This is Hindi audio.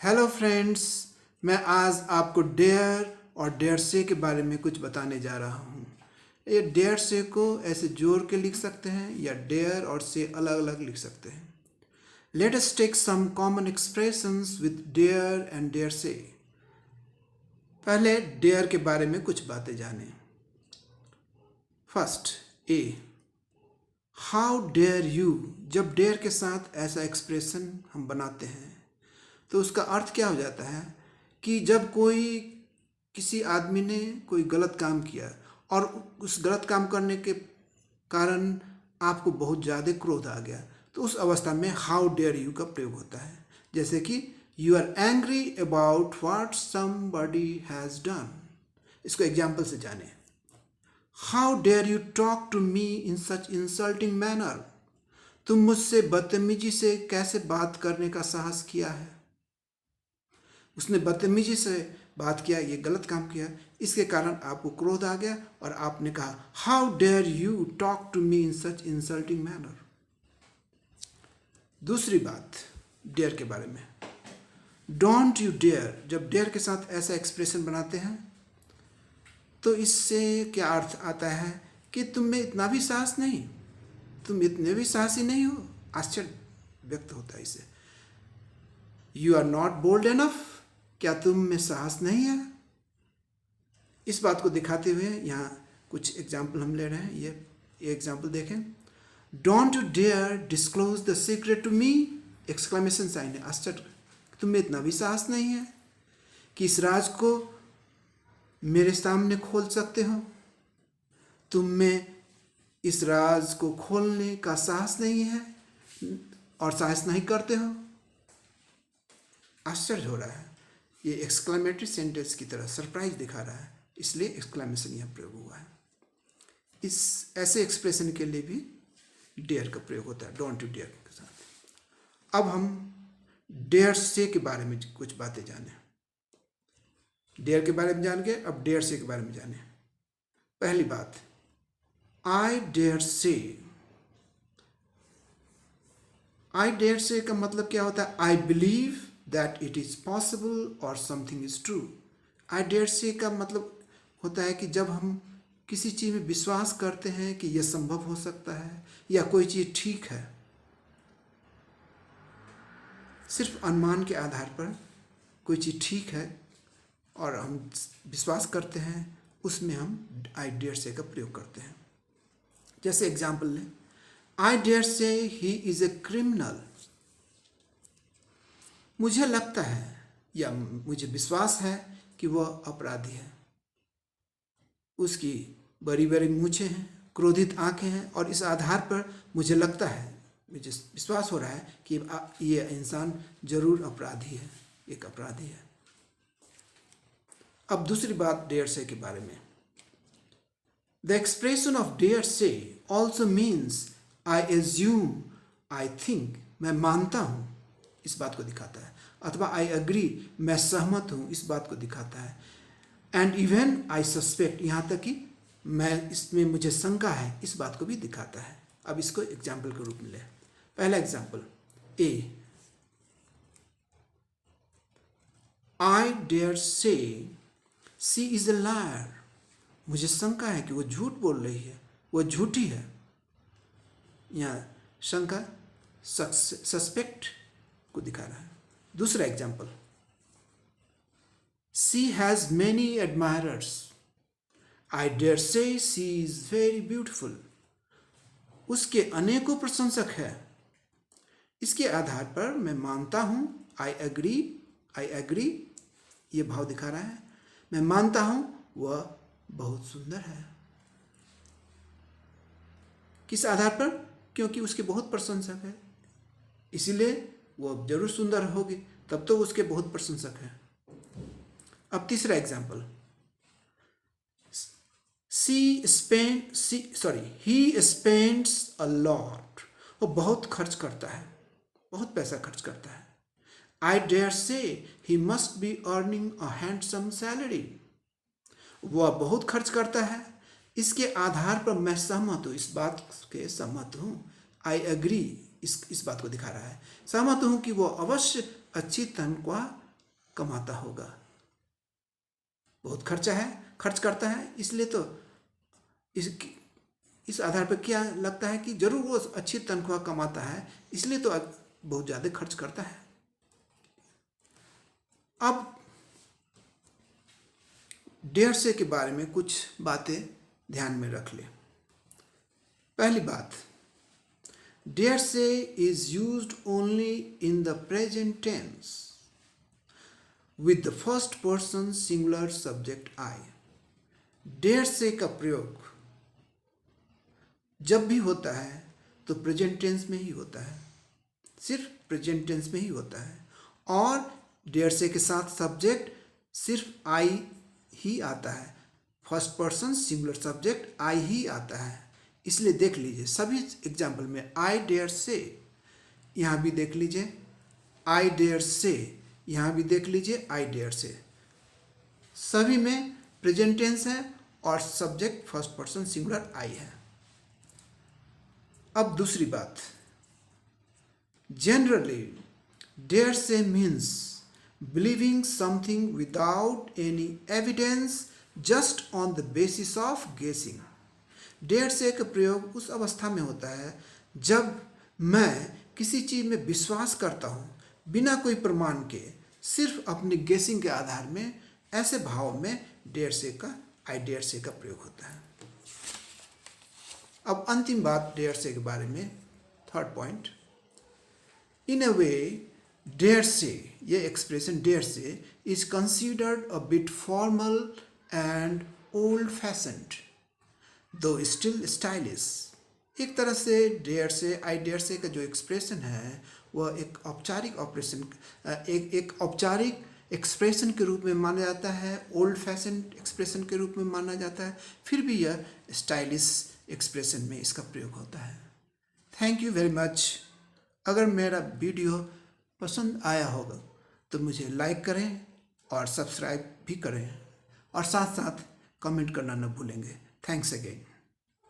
Hello friends. मैं आज आपको डेयर और डेयर से के बारे में कुछ बताने जा रहा हूँ। ये डेयर से को ऐसे जोड़ के लिख सकते हैं या डेयर और से अलग अलग लिख सकते हैं। Let us take some common expressions with dare and dare से। पहले डेयर के बारे में कुछ बातें जानें। First, A, how dare you. जब डेयर के साथ ऐसा एक्सप्रेशन हम बनाते हैं तो उसका अर्थ क्या हो जाता है कि जब कोई किसी आदमी ने कोई गलत काम किया और उस गलत काम करने के कारण आपको बहुत ज़्यादा क्रोध आ गया, तो उस अवस्था में हाउ डेयर यू का प्रयोग होता है। जैसे कि you are angry about what somebody has done. इसको एग्जाम्पल से जाने। How dare you talk to me in such insulting manner. तुम मुझसे बदतमीजी से कैसे बात करने का साहस किया है। उसने बदतमीजी से बात किया, ये गलत काम किया, इसके कारण आपको क्रोध आ गया और आपने कहा how dare you talk to me in such insulting manner. दूसरी बात डेयर के बारे में, डोंट यू डेयर। जब डेयर के साथ ऐसा एक्सप्रेशन बनाते हैं तो इससे क्या अर्थ आता है कि तुम में इतना भी साहस नहीं, तुम इतने भी साहसी नहीं हो। आश्चर्य व्यक्त होता है इससे। You are not bold enough. क्या तुम में साहस नहीं है। इस बात को दिखाते हुए यहाँ कुछ एग्जाम्पल हम ले रहे हैं। ये एग्जाम्पल देखें। Don't you dare disclose the secret to me. Exclamation sign है, आश्चर्य। तुम में इतना भी साहस नहीं है कि इस राज को मेरे सामने खोल सकते हो। तुम में इस राज को खोलने का साहस नहीं है और साहस नहीं करते हो। आश्चर्य हो रहा है। ये एक्सक्लेमेटरी सेंटेंस की तरह सरप्राइज दिखा रहा है, इसलिए एक्सक्लेमेशन यह प्रयोग हुआ है। इस ऐसे एक्सप्रेशन के लिए भी डेयर का प्रयोग होता है, डोंट यू डेयर के साथ। अब हम डेयर से के बारे में कुछ बातें जाने। डेयर के बारे में जान गए, अब डेयर से के बारे में जाने। पहली बात, आई डेयर से। आई डेयर से का मतलब क्या होता है? I believe that it is possible और something is true. I dare say का मतलब होता है कि जब हम किसी चीज़ में विश्वास करते हैं कि यह संभव हो सकता है या कोई चीज़ ठीक है, सिर्फ अनुमान के आधार पर कोई चीज़ ठीक है और हम विश्वास करते हैं, उसमें हम आई डेयर से का प्रयोग करते हैं। जैसे एग्जाम्पल लें, आई dare say he is a criminal. मुझे लगता है या मुझे विश्वास है कि वह अपराधी है। उसकी बड़ी बड़ी मूछें हैं, क्रोधित आंखें हैं और इस आधार पर मुझे लगता है, मुझे विश्वास हो रहा है कि ये इंसान जरूर अपराधी है, एक अपराधी है। अब दूसरी बात डेयर से के बारे में। The expression of dare say also means I assume, I think. मैं मानता हूँ, इस बात को दिखाता है। अथवा आई अग्री, मैं सहमत हूँ, इस बात को दिखाता है। एंड इवन आई सस्पेक्ट, यहाँ तक कि मैं इसमें मुझे शंका है, इस बात को भी दिखाता है। अब इसको एग्जाम्पल के रूप में ले। पहला example, uh, I dare say she is a liar. मुझे शंका है कि वो झूठ बोल रही है, वो झूठी है। यहाँ शंका सस्पेक्ट को दिखा रहा है। दूसरा example, she has many admirers. I dare say she is very beautiful. उसके अनेकों प्रशंसक हैं। इसके आधार पर मैं मानता हूँ, आई एग्री, ये भाव दिखा रहा है। मैं मानता हूँ वह बहुत सुंदर है। किस आधार पर? क्योंकि उसके बहुत प्रशंसक है, इसीलिए वो जरूर सुंदर होगी, तब तो उसके बहुत प्रशंसक हैं। अब तीसरा example, he spends a lot. वो बहुत खर्च करता है, बहुत पैसा खर्च करता है। I dare say he must be earning a handsome salary. वह बहुत खर्च करता है, इसके आधार पर मैं सहमत हूँ, इस बात के सहमत हूँ। आई एग्री, इस बात को दिखा रहा है। सहमत हूँ कि वो अवश्य अच्छी तनख्वाह कमाता होगा। बहुत खर्च करता है, इसलिए तो इस आधार पर क्या लगता है कि जरूर वो अच्छी तनख्वाह कमाता है, इसलिए तो बहुत ज़्यादा खर्च करता है। अब डेढ़ से के बारे में कुछ बातें ध्यान में रख ले। पहली बात, dare say is used only in the present tense with the first person singular subject I. Dare say का प्रयोग जब भी होता है तो प्रेजेंट टेंस में ही होता है, सिर्फ प्रेजेंट टेंस में ही होता है, और डेढ़ से के साथ सब्जेक्ट सिर्फ आई ही आता है, first person singular subject I ही आता है। इसलिए देख लीजिए सभी एग्जाम्पल में आई डेयर से, यहाँ भी देख लीजिए आई डेयर से, यहाँ भी देख लीजिए आई डेयर से, सभी में प्रेजेंट टेंस है और subject first person singular I है। अब दूसरी बात, generally dare say means believing something without any evidence just on the basis of guessing. Dare say का प्रयोग उस अवस्था में होता है जब मैं किसी चीज़ में विश्वास करता हूँ बिना कोई प्रमाण के, सिर्फ अपनी गेसिंग के आधार में, ऐसे भाव में डेढ़ से का आई डेढ़ से का प्रयोग होता है। अब अंतिम बात डेढ़ से के बारे में, थर्ड पॉइंट, इन अ वे डेढ़ से, ये एक्सप्रेशन डेढ़ say is considered a bit formal and old fashioned दो स्टिल स्टाइलिश। एक तरह से डेढ़ से आई डेढ़ से का जो एक्सप्रेशन है वह एक औपचारिक एक औपचारिक एक्सप्रेशन के रूप में माना जाता है, ओल्ड फैशन एक्सप्रेशन के रूप में माना जाता है, फिर भी यह स्टाइलिश एक्सप्रेशन में इसका प्रयोग होता है। Thank you very much. अगर मेरा वीडियो पसंद आया होगा तो मुझे लाइक करें और सब्सक्राइब भी करें, और साथ साथ कमेंट करना न भूलेंगे। Thanks again.